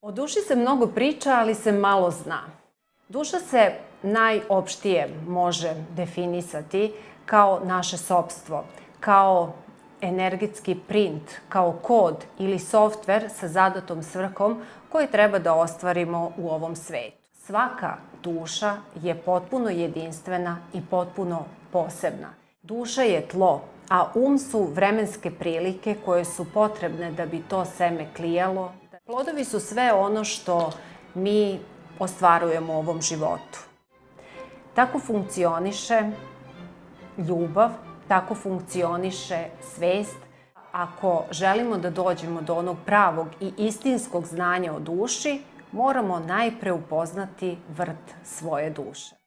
O duši se mnogo priča, ali se malo zna. Duša se najopštije može definisati kao naše sopstvo, kao energetski print, kao kod ili softver sa zadatom svrhom koji treba da ostvarimo u ovom svetu. Svaka duša je potpuno jedinstvena i potpuno posebna. Duša je tlo, a su vremenske prilike koje su potrebne da bi to seme klijalo. Plodovi su sve ono što mi ostvarujemo u ovom životu. Tako funkcioniše ljubav, tako funkcioniše svest. Ako želimo da dođemo do onog pravog i istinskog znanja o duši, moramo najpre upoznati vrt svoje duše.